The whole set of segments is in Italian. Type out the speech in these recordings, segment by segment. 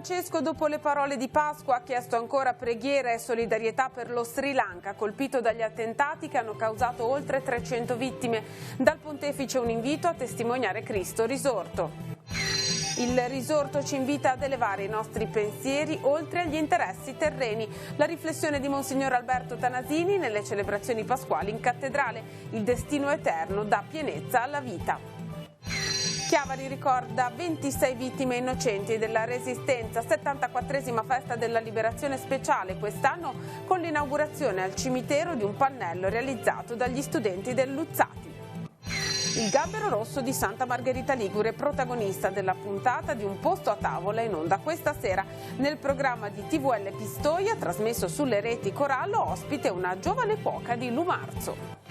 Francesco, dopo le parole di Pasqua, ha chiesto ancora preghiera e solidarietà per lo Sri Lanka, colpito dagli attentati che hanno causato oltre 300 vittime. Dal pontefice un invito a testimoniare Cristo risorto. Il risorto ci invita ad elevare i nostri pensieri oltre agli interessi terreni. La riflessione di Monsignor Alberto Tanasini nelle celebrazioni pasquali in cattedrale. Il destino eterno dà pienezza alla vita. Chiavari ricorda 26 vittime innocenti della Resistenza, 74esima festa della liberazione speciale quest'anno con l'inaugurazione al cimitero di un pannello realizzato dagli studenti del Luzzati. Il Gambero Rosso di Santa Margherita Ligure, protagonista della puntata di Un posto a tavola in onda questa sera. Nel programma di TVL Pistoia, trasmesso sulle reti Corallo, ospite una giovane cuoca di Lumarzo.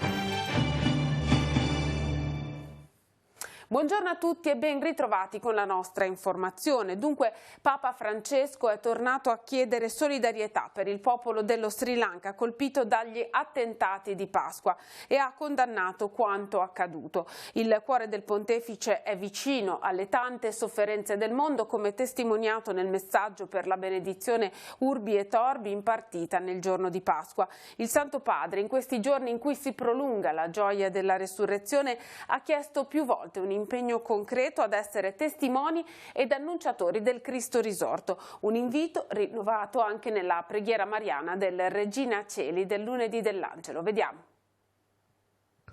Buongiorno a tutti e ben ritrovati con la nostra informazione. Dunque, Papa Francesco è tornato a chiedere solidarietà per il popolo dello Sri Lanka colpito dagli attentati di Pasqua e ha condannato quanto accaduto. Il cuore del pontefice è vicino alle tante sofferenze del mondo, come testimoniato nel messaggio per la benedizione Urbi et Orbi impartita nel giorno di Pasqua. Il Santo Padre, in questi giorni in cui si prolunga la gioia della resurrezione, ha chiesto più volte un impegno concreto ad essere testimoni ed annunciatori del Cristo risorto, un invito rinnovato anche nella preghiera mariana del Regina Coeli del lunedì dell'Angelo. Vediamo.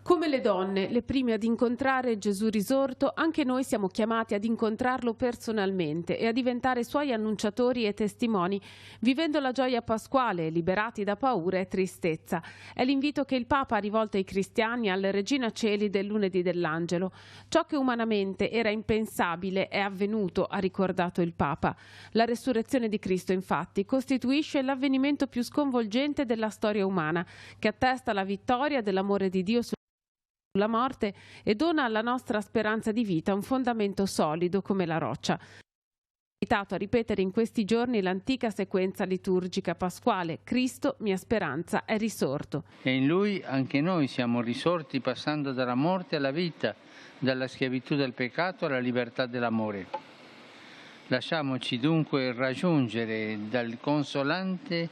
Come le donne, le prime ad incontrare Gesù risorto, anche noi siamo chiamati ad incontrarlo personalmente e a diventare suoi annunciatori e testimoni, vivendo la gioia pasquale, liberati da paura e tristezza. È l'invito che il Papa ha rivolto ai cristiani alla Regina Coeli del lunedì dell'Angelo. Ciò che umanamente era impensabile è avvenuto, ha ricordato il Papa. La resurrezione di Cristo, infatti, costituisce l'avvenimento più sconvolgente della storia umana, che attesta la vittoria dell'amore di Dio sulla morte e dona alla nostra speranza di vita un fondamento solido come la roccia. Invitato a ripetere in questi giorni l'antica sequenza liturgica pasquale: Cristo, mia speranza, è risorto. E in Lui anche noi siamo risorti, passando dalla morte alla vita, dalla schiavitù del peccato alla libertà dell'amore. Lasciamoci dunque raggiungere dal consolante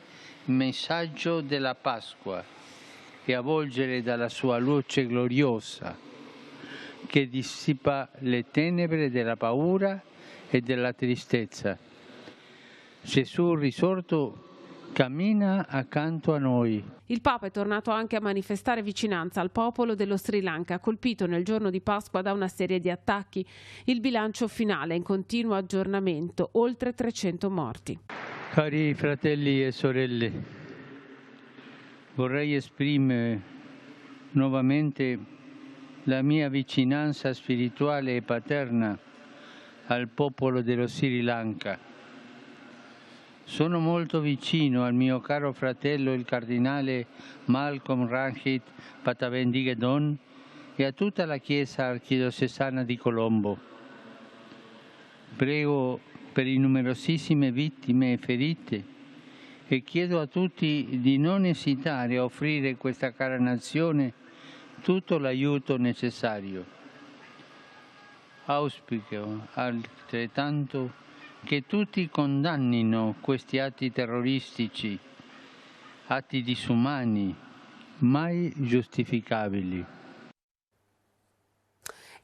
messaggio della Pasqua e avvolgere dalla sua luce gloriosa che dissipa le tenebre della paura e della tristezza. Gesù risorto cammina accanto a noi. Il Papa è tornato anche a manifestare vicinanza al popolo dello Sri Lanka, colpito nel giorno di Pasqua da una serie di attacchi. Il bilancio finale è in continuo aggiornamento, oltre 300 morti. Cari fratelli e sorelle, vorrei esprimere nuovamente la mia vicinanza spirituale e paterna al popolo dello Sri Lanka. Sono molto vicino al mio caro fratello il cardinale Malcolm Ranjit Patabendigeddon e a tutta la Chiesa archidiocesana di Colombo. Prego per le numerosissime vittime e ferite e chiedo a tutti di non esitare a offrire a questa cara nazione tutto l'aiuto necessario. Auspico altrettanto che tutti condannino questi atti terroristici, atti disumani, mai giustificabili.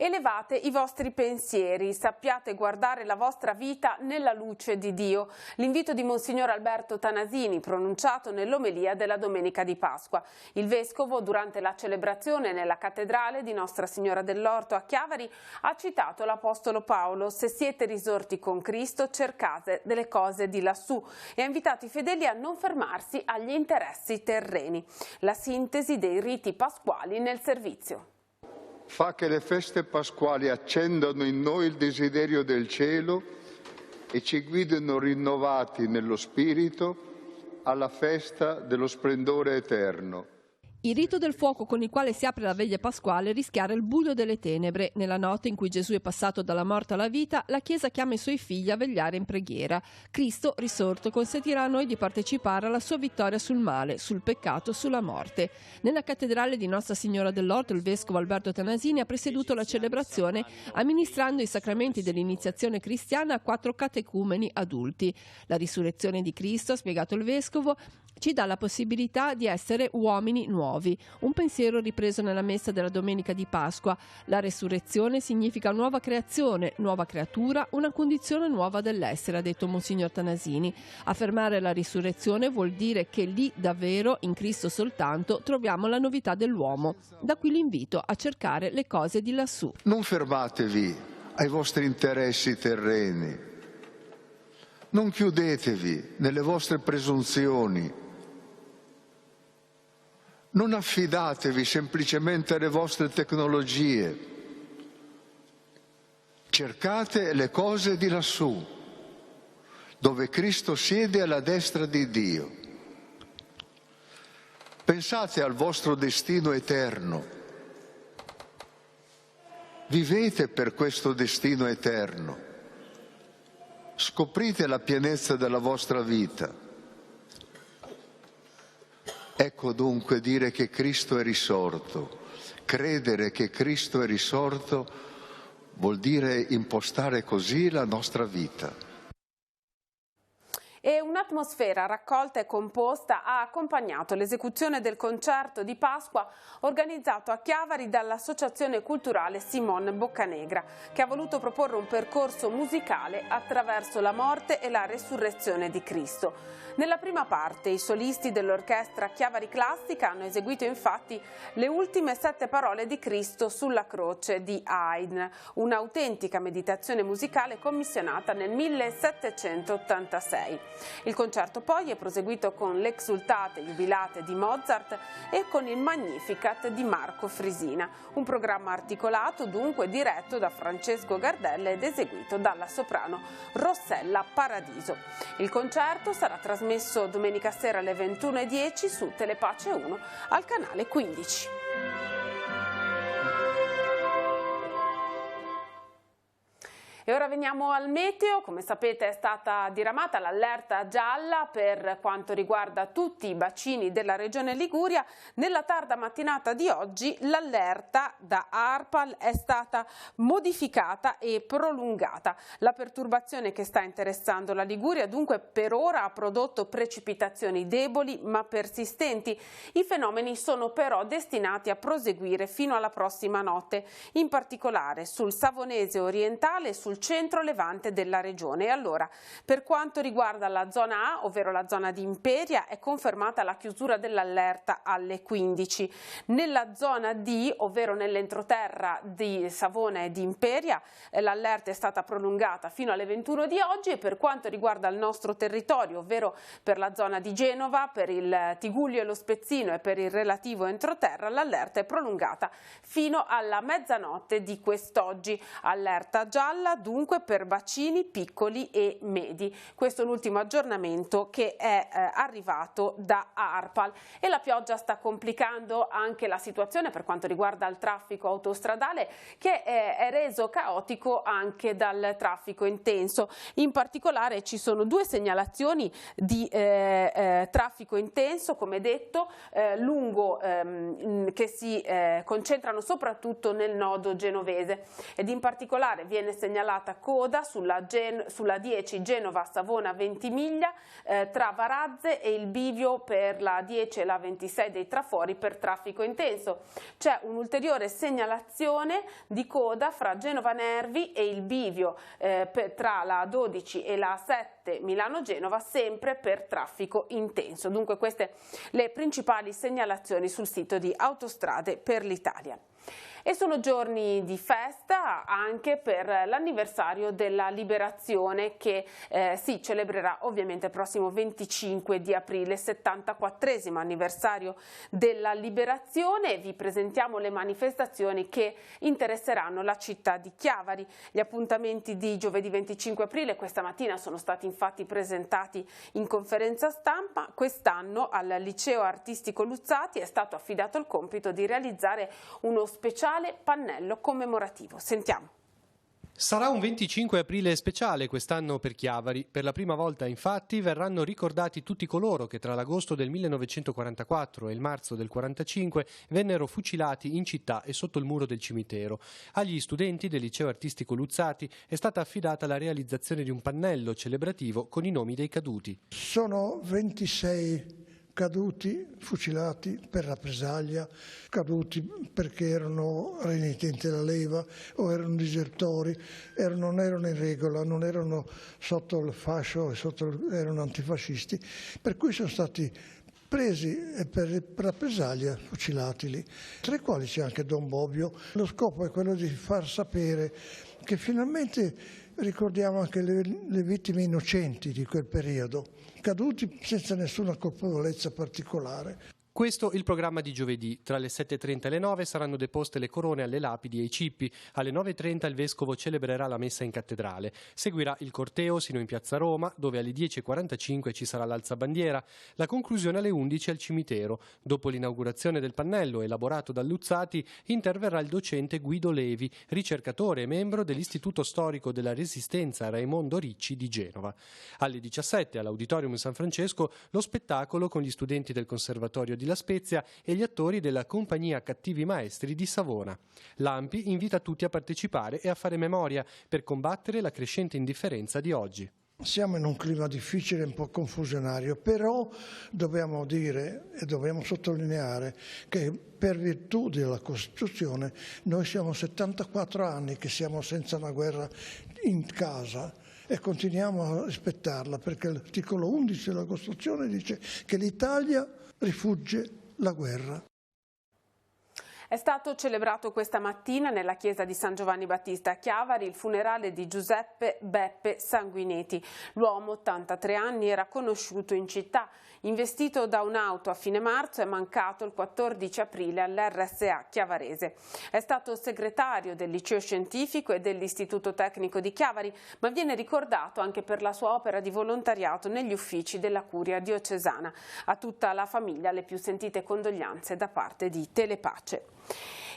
Elevate i vostri pensieri, sappiate guardare la vostra vita nella luce di Dio. L'invito di Monsignor Alberto Tanasini, pronunciato nell'omelia della Domenica di Pasqua. Il Vescovo, durante la celebrazione nella cattedrale di Nostra Signora dell'Orto a Chiavari, ha citato l'Apostolo Paolo: se siete risorti con Cristo, cercate delle cose di lassù, e ha invitato i fedeli a non fermarsi agli interessi terreni. La sintesi dei riti pasquali nel servizio. Fa che le feste pasquali accendano in noi il desiderio del cielo e ci guidino rinnovati nello spirito alla festa dello splendore eterno. Il rito del fuoco con il quale si apre la veglia pasquale rischiara il buio delle tenebre. Nella notte in cui Gesù è passato dalla morte alla vita, la Chiesa chiama i suoi figli a vegliare in preghiera. Cristo, risorto, consentirà a noi di partecipare alla sua vittoria sul male, sul peccato, sulla morte. Nella cattedrale di Nostra Signora dell'Orto, il vescovo Alberto Tanasini ha presieduto la celebrazione amministrando i sacramenti dell'iniziazione cristiana a 4 catecumeni adulti. La risurrezione di Cristo, ha spiegato il vescovo, ci dà la possibilità di essere uomini nuovi. Un pensiero ripreso nella messa della domenica di Pasqua. La resurrezione significa nuova creazione, nuova creatura, una condizione nuova dell'essere, ha detto Monsignor Tanasini. Affermare la risurrezione vuol dire che lì davvero, in Cristo soltanto, troviamo la novità dell'uomo. Da qui l'invito a cercare le cose di lassù. Non fermatevi ai vostri interessi terreni. Non chiudetevi nelle vostre presunzioni. Non affidatevi semplicemente alle vostre tecnologie. Cercate le cose di lassù, dove Cristo siede alla destra di Dio. Pensate al vostro destino eterno. Vivete per questo destino eterno. Scoprite la pienezza della vostra vita. Ecco dunque dire che Cristo è risorto. Credere che Cristo è risorto vuol dire impostare così la nostra vita. E un'atmosfera raccolta e composta ha accompagnato l'esecuzione del concerto di Pasqua organizzato a Chiavari dall'Associazione Culturale Simon Boccanegra, che ha voluto proporre un percorso musicale attraverso la morte e la resurrezione di Cristo. Nella prima parte i solisti dell'orchestra Chiavari Classica hanno eseguito infatti le ultime 7 parole di Cristo sulla croce di Haydn, un'autentica meditazione musicale commissionata nel 1786. Il concerto poi è proseguito con l'Exultate Jubilate di Mozart e con il Magnificat di Marco Frisina, un programma articolato dunque diretto da Francesco Gardella ed eseguito dalla soprano Rossella Paradiso. Il concerto sarà trasmesso domenica sera alle 21:10 su Telepace 1 al canale 15. E ora veniamo al meteo. Come sapete è stata diramata l'allerta gialla per quanto riguarda tutti i bacini della regione Liguria. Nella tarda mattinata di oggi l'allerta da ARPAL è stata modificata e prolungata. La perturbazione che sta interessando la Liguria dunque per ora ha prodotto precipitazioni deboli ma persistenti. I fenomeni sono però destinati a proseguire fino alla prossima notte, in particolare sul Savonese orientale e sul centro levante della regione. E allora, per quanto riguarda la zona A, ovvero la zona di Imperia, è confermata la chiusura dell'allerta alle 15. Nella zona D, ovvero nell'entroterra di Savona e di Imperia, l'allerta è stata prolungata fino alle 21 di oggi, e per quanto riguarda il nostro territorio, ovvero per la zona di Genova, per il Tigullio e lo Spezzino e per il relativo entroterra, l'allerta è prolungata fino alla mezzanotte di quest'oggi. Allerta gialla dunque per bacini piccoli e medi. Questo è l'ultimo aggiornamento che è arrivato da ARPAL. E la pioggia sta complicando anche la situazione per quanto riguarda il traffico autostradale, che è reso caotico anche dal traffico intenso. In particolare ci sono 2 segnalazioni di traffico intenso, come detto, lungo che si concentrano soprattutto nel nodo genovese, ed in particolare viene segnalata coda sulla 10 Genova-Savona-Ventimiglia tra Varazze e il bivio per la 10 e la 26 dei trafori per traffico intenso. C'è un'ulteriore segnalazione di coda fra Genova Nervi e il bivio tra la 12 e la 7 Milano-Genova, sempre per traffico intenso. Dunque queste le principali segnalazioni sul sito di Autostrade per l'Italia. E sono giorni di festa anche per l'anniversario della Liberazione che si celebrerà ovviamente il prossimo 25 di aprile, 74esimo anniversario della Liberazione. Vi presentiamo le manifestazioni che interesseranno la città di Chiavari. Gli appuntamenti di giovedì 25 aprile questa mattina sono stati infatti presentati in conferenza stampa. Quest'anno al Liceo Artistico Luzzati è stato affidato il compito di realizzare uno speciale pannello commemorativo. Sentiamo. Sarà un 25 aprile speciale quest'anno per Chiavari. Per la prima volta, infatti, verranno ricordati tutti coloro che tra l'agosto del 1944 e il marzo del 1945 vennero fucilati in città e sotto il muro del cimitero. Agli studenti del Liceo Artistico Luzzati è stata affidata la realizzazione di un pannello celebrativo con i nomi dei caduti. Sono 26 caduti, fucilati per rappresaglia, caduti perché erano renitenti alla leva o erano disertori, non erano in regola, non erano sotto il fascio, erano antifascisti, per cui sono stati presi e per rappresaglia fucilati lì, tra i quali c'è anche Don Bobbio. Lo scopo è quello di far sapere che finalmente ricordiamo anche le vittime innocenti di quel periodo, caduti senza nessuna colpevolezza particolare. Questo il programma di giovedì. Tra le 7:30 e le 9 saranno deposte le corone alle lapidi e ai cippi. Alle 9:30 il vescovo celebrerà la messa in cattedrale. Seguirà il corteo sino in piazza Roma, dove alle 10:45 ci sarà l'alzabandiera. La conclusione alle 11 al cimitero. Dopo l'inaugurazione del pannello elaborato da Luzzati, interverrà il docente Guido Levi, ricercatore e membro dell'Istituto Storico della Resistenza Raimondo Ricci di Genova. Alle 17 all'Auditorium San Francesco lo spettacolo con gli studenti del Conservatorio di La Spezia e gli attori della compagnia Cattivi Maestri di Savona. L'ANPI invita tutti a partecipare e a fare memoria per combattere la crescente indifferenza di oggi. Siamo in un clima difficile e un po' confusionario, però dobbiamo dire e dobbiamo sottolineare che per virtù della Costituzione noi siamo 74 anni che siamo senza una guerra in casa e continuiamo a rispettarla, perché l'articolo 11 della Costituzione dice che l'Italia rifugge la guerra. È stato celebrato questa mattina nella chiesa di San Giovanni Battista a Chiavari il funerale di Giuseppe Beppe Sanguineti. L'uomo, 83 anni, era conosciuto in città. Investito da un'auto a fine marzo, è mancato il 14 aprile all'RSA chiavarese. È stato segretario del liceo scientifico e dell'istituto tecnico di Chiavari, ma viene ricordato anche per la sua opera di volontariato negli uffici della curia diocesana. A tutta la famiglia le più sentite condoglianze da parte di Telepace.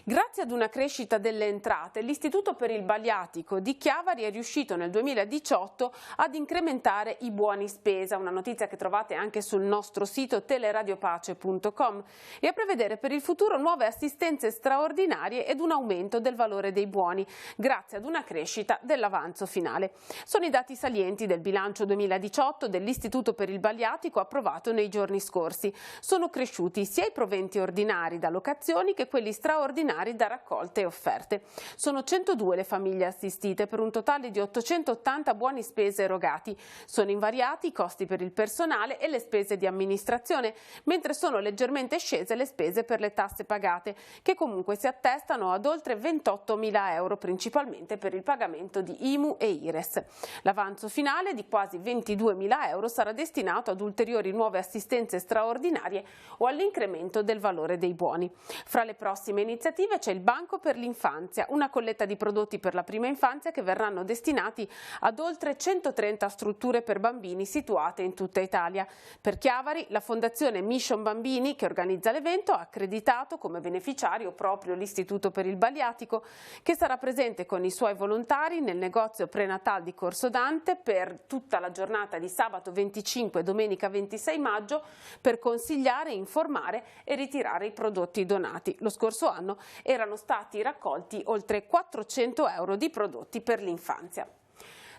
Grazie ad una crescita delle entrate, l'Istituto per il Baliatico di Chiavari è riuscito nel 2018 ad incrementare i buoni spesa, una notizia che trovate anche sul nostro sito teleradiopace.com, e a prevedere per il futuro nuove assistenze straordinarie ed un aumento del valore dei buoni, grazie ad una crescita dell'avanzo finale. Sono i dati salienti del bilancio 2018 dell'Istituto per il Baliatico approvato nei giorni scorsi. Sono cresciuti sia i proventi ordinari da locazioni che quelli straordinari da raccolte e offerte. Sono 102 le famiglie assistite per un totale di 880 buoni spese erogati. Sono invariati i costi per il personale e le spese di amministrazione, mentre sono leggermente scese le spese per le tasse pagate, che comunque si attestano ad oltre 28.000 euro, principalmente per il pagamento di IMU e IRES. L'avanzo finale di quasi 22.000 euro sarà destinato ad ulteriori nuove assistenze straordinarie o all'incremento del valore dei buoni. Fra le prossime iniziative c'è il Banco per l'Infanzia, una colletta di prodotti per la prima infanzia che verranno destinati ad oltre 130 strutture per bambini situate in tutta Italia. Per Chiavari, la Fondazione Mission Bambini, che organizza l'evento, ha accreditato come beneficiario proprio l'Istituto per il Baliatico, che sarà presente con i suoi volontari nel negozio prenatal di Corso Dante per tutta la giornata di sabato 25 e domenica 26 maggio per consigliare, informare e ritirare i prodotti donati. Lo scorso anno erano stati raccolti oltre 400 euro di prodotti per l'infanzia.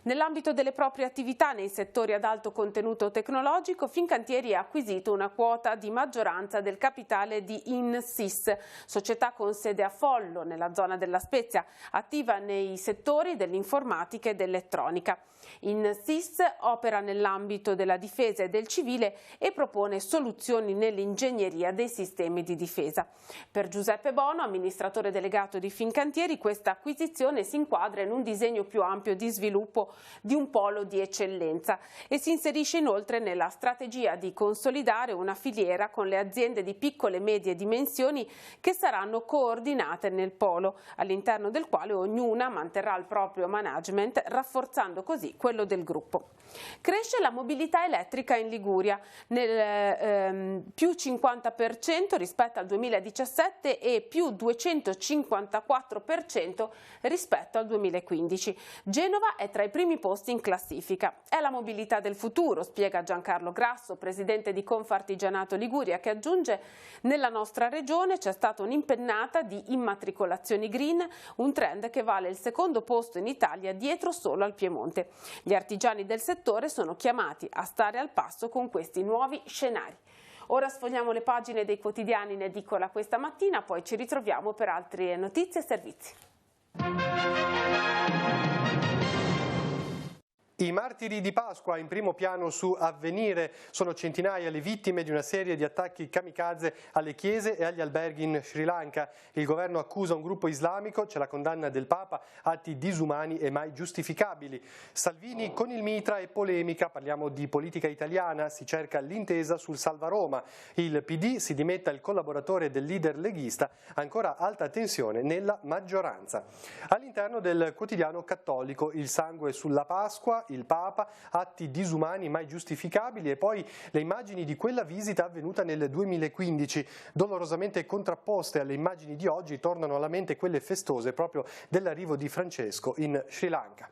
Nell'ambito delle proprie attività nei settori ad alto contenuto tecnologico, Fincantieri ha acquisito una quota di maggioranza del capitale di InSys, società con sede a Follo, nella zona della Spezia, attiva nei settori dell'informatica e dell'elettronica. InSys opera nell'ambito della difesa e del civile e propone soluzioni nell'ingegneria dei sistemi di difesa. Per Giuseppe Bono, amministratore delegato di Fincantieri, questa acquisizione si inquadra in un disegno più ampio di sviluppo di un polo di eccellenza e si inserisce inoltre nella strategia di consolidare una filiera con le aziende di piccole e medie dimensioni che saranno coordinate nel polo, all'interno del quale ognuna manterrà il proprio management, rafforzando così quello del gruppo. Cresce la mobilità elettrica in Liguria, nel più 50% rispetto al 2017 e più 254% rispetto al 2015. Genova è tra i primi posti in classifica. È la mobilità del futuro, spiega Giancarlo Grasso, presidente di Confartigianato Liguria, che aggiunge: nella nostra regione c'è stata un'impennata di immatricolazioni green, un trend che vale il secondo posto in Italia dietro solo al Piemonte. Gli artigiani del settore sono chiamati a stare al passo con questi nuovi scenari. Ora sfogliamo le pagine dei quotidiani in edicola questa mattina, poi ci ritroviamo per altre notizie e servizi. I martiri di Pasqua in primo piano su Avvenire. Sono centinaia le vittime di una serie di attacchi kamikaze alle chiese e agli alberghi in Sri Lanka. Il governo accusa un gruppo islamico, c'è la condanna del Papa, atti disumani e mai giustificabili. Salvini con il mitra e polemica, parliamo di politica italiana, si cerca l'intesa sul Salva Roma. Il PD si dimetta il collaboratore del leader leghista, ancora alta tensione nella maggioranza. All'interno del quotidiano cattolico, il sangue sulla Pasqua, il Papa, atti disumani mai giustificabili e poi le immagini di quella visita avvenuta nel 2015, dolorosamente contrapposte alle immagini di oggi, tornano alla mente quelle festose proprio dell'arrivo di Francesco in Sri Lanka.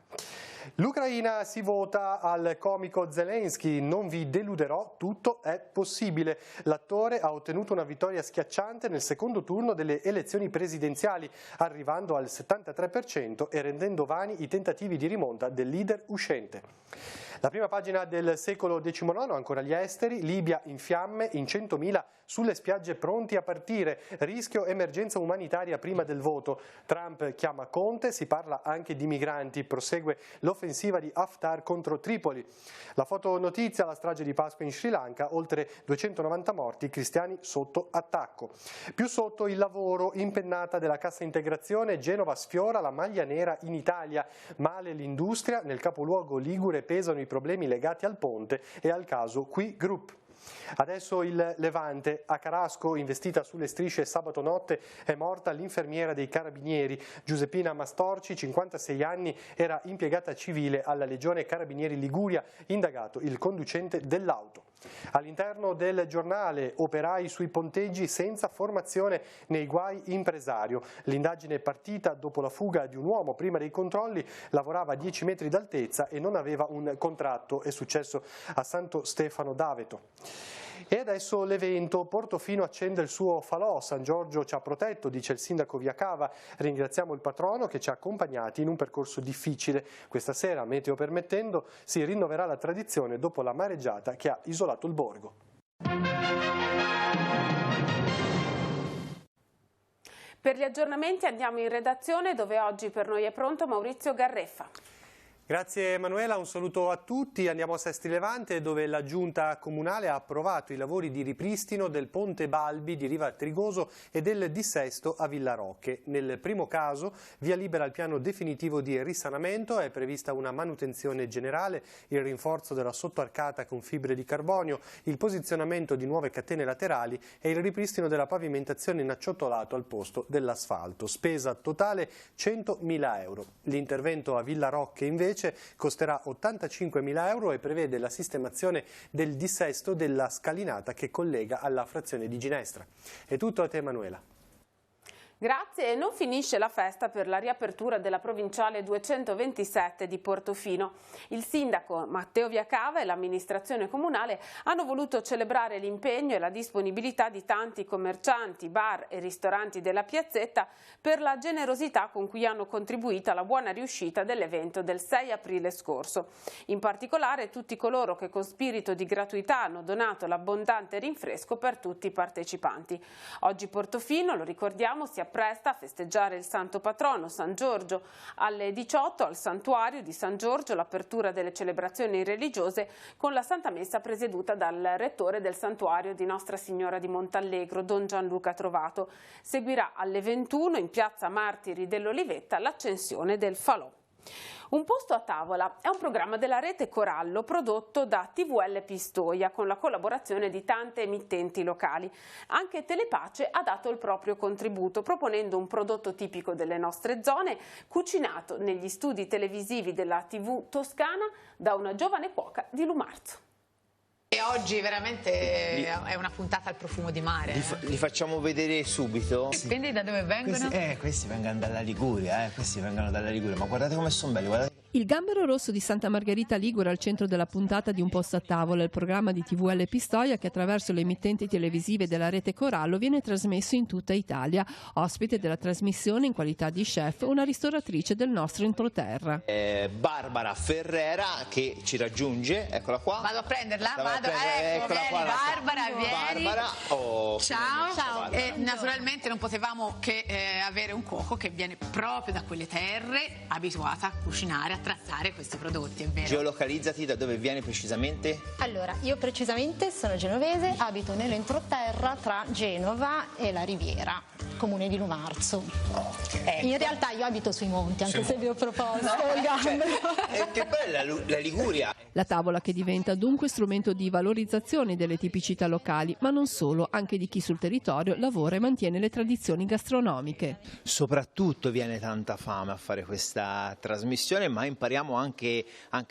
L'Ucraina si vota al comico Zelensky, non vi deluderò, tutto è possibile. L'attore ha ottenuto una vittoria schiacciante nel secondo turno delle elezioni presidenziali, arrivando al 73% e rendendo vani i tentativi di rimonta del leader uscente. La prima pagina del secolo XIX, ancora gli esteri, Libia in fiamme, in 100.000 sulle spiagge pronti a partire, rischio emergenza umanitaria prima del voto. Trump chiama Conte, si parla anche di migranti, prosegue l'offensiva di Haftar contro Tripoli. La fotonotizia, la strage di Pasqua in Sri Lanka, oltre 290 morti, cristiani sotto attacco. Più sotto il lavoro, impennata della cassa integrazione, Genova sfiora la maglia nera in Italia, male l'industria, nel capoluogo ligure pesano i problemi legati al ponte e al caso Qui Group. Adesso il Levante. A Carasco, investita sulle strisce sabato notte, è morta l'infermiera dei Carabinieri. Giuseppina Mastorci, 56 anni, era impiegata civile alla Legione Carabinieri Liguria, indagato il conducente dell'auto. All'interno del giornale, operai sui ponteggi senza formazione, nei guai impresario. L'indagine è partita dopo la fuga di un uomo prima dei controlli, lavorava a 10 metri d'altezza e non aveva un contratto. È successo a Santo Stefano d'Aveto. E adesso l'evento, Portofino accende il suo falò, San Giorgio ci ha protetto, dice il sindaco Viacava, ringraziamo il patrono che ci ha accompagnati in un percorso difficile. Questa sera, meteo permettendo, si rinnoverà la tradizione dopo la mareggiata che ha isolato il borgo. Per gli aggiornamenti andiamo in redazione, dove oggi per noi è pronto Maurizio Garreffa. Grazie Emanuela, un saluto a tutti. Andiamo a Sestri Levante, dove la Giunta Comunale ha approvato i lavori di ripristino del Ponte Balbi di Riva Trigoso e del dissesto a Villarocche. Nel primo caso, via libera al piano definitivo di risanamento, è prevista una manutenzione generale, il rinforzo della sottoarcata con fibre di carbonio, il posizionamento di nuove catene laterali e il ripristino della pavimentazione in acciottolato al posto dell'asfalto. Spesa totale 100.000 euro. L'intervento a Villarocche invece costerà 85.000 euro e prevede la sistemazione del dissesto della scalinata che collega alla frazione di Ginestra. È tutto a te Emanuela. Grazie, e non finisce la festa per la riapertura della provinciale 227 di Portofino. Il sindaco Matteo Viacava e l'amministrazione comunale hanno voluto celebrare l'impegno e la disponibilità di tanti commercianti, bar e ristoranti della piazzetta per la generosità con cui hanno contribuito alla buona riuscita dell'evento del 6 aprile scorso. In particolare tutti coloro che con spirito di gratuità hanno donato l'abbondante rinfresco per tutti i partecipanti. Oggi Portofino, lo ricordiamo, si appresta a festeggiare il santo patrono San Giorgio. Alle 18 al santuario di San Giorgio l'apertura delle celebrazioni religiose con la Santa Messa presieduta dal rettore del santuario di Nostra Signora di Montallegro, Don Gianluca Trovato. Seguirà alle 21 in piazza Martiri dell'Olivetta l'accensione del falò. Un posto a tavola è un programma della rete Corallo prodotto da TVL Pistoia con la collaborazione di tante emittenti locali. Anche Telepace ha dato il proprio contributo proponendo un prodotto tipico delle nostre zone cucinato negli studi televisivi della TV toscana da una giovane cuoca di Lumarzo. E oggi veramente è una puntata al profumo di mare. Li facciamo vedere subito. Quindi da dove vengono? Questi vengono dalla Liguria, ma guardate come sono belli, guardate. Il Gambero Rosso di Santa Margherita Ligure al centro della puntata di Un posto a tavola, il programma di TVL Pistoia che attraverso le emittenti televisive della rete Corallo viene trasmesso in tutta Italia. Ospite della trasmissione in qualità di chef una ristoratrice del nostro entroterra. Barbara Ferrera che ci raggiunge, eccola qua. Vado a prenderla? Eccola qua, Barbara, vieni. Barbara, ciao. Ciao. E naturalmente non potevamo che avere un cuoco che viene proprio da quelle terre, abituata a cucinare, a trattare questi prodotti, è vero? Geolocalizzati, da dove vieni precisamente? Allora, io precisamente sono genovese, abito nell'entroterra tra Genova e la Riviera, comune di Lumarzo. Ecco. In realtà io abito sui monti, anche se vi ho proposto il Gambero. Che bella la Liguria! La tavola che diventa dunque strumento di valorizzazione delle tipicità locali, ma non solo, anche di chi sul territorio lavora e mantiene le tradizioni gastronomiche. Soprattutto viene tanta fame a fare questa trasmissione, ma impariamo anche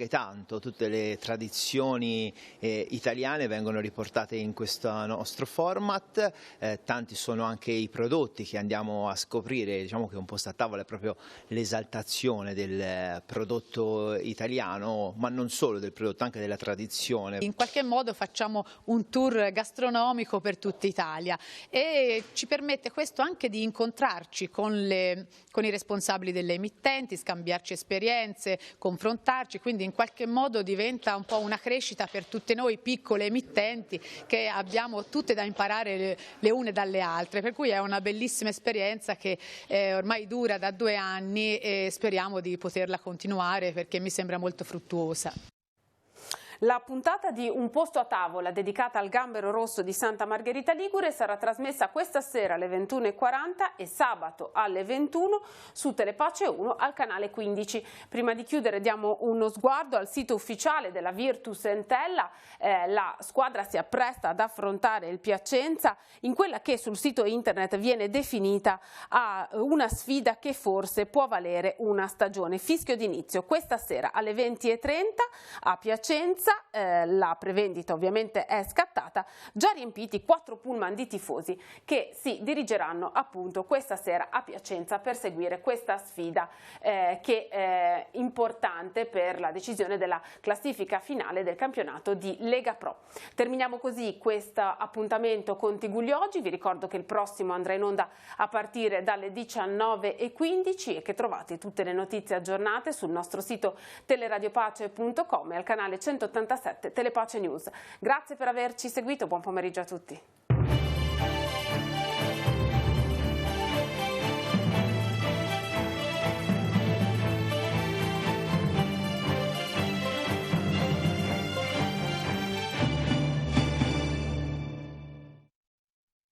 tanto. Tutte le tradizioni italiane vengono riportate in questo nostro format, tanti sono anche i prodotti che andiamo a scoprire. Diciamo che Un posto a tavola è proprio l'esaltazione del prodotto italiano, ma non solo del prodotto, anche della tradizione. In qualche modo facciamo un tour gastronomico per tutta Italia e ci permette questo anche di incontrarci con i responsabili delle emittenti, scambiarci esperienze, confrontarci, quindi in qualche modo diventa un po' una crescita per tutte noi piccole emittenti che abbiamo tutte da imparare le une dalle altre, per cui è una bellissima esperienza che ormai dura da 2 anni e speriamo di poterla continuare perché mi sembra molto fruttuosa. La puntata di Un posto a tavola dedicata al Gambero Rosso di Santa Margherita Ligure sarà trasmessa questa sera alle 21:40 e sabato alle 21 su Telepace 1 al canale 15. Prima di chiudere diamo uno sguardo al sito ufficiale della Virtus Entella. La squadra si appresta ad affrontare il Piacenza in quella che sul sito internet viene definita una sfida che forse può valere una stagione. Fischio d'inizio questa sera alle 20:30 a Piacenza. La prevendita ovviamente è scattata, già riempiti 4 pullman di tifosi che si dirigeranno appunto questa sera a Piacenza per seguire questa sfida che è importante per la decisione della classifica finale del campionato di Lega Pro. Terminiamo così questo appuntamento con Tigullio oggi, vi ricordo che il prossimo andrà in onda a partire dalle 19:15 e che trovate tutte le notizie aggiornate sul nostro sito teleradiopace.com e al canale 187 Telepace News. Grazie per averci seguito, buon pomeriggio a tutti.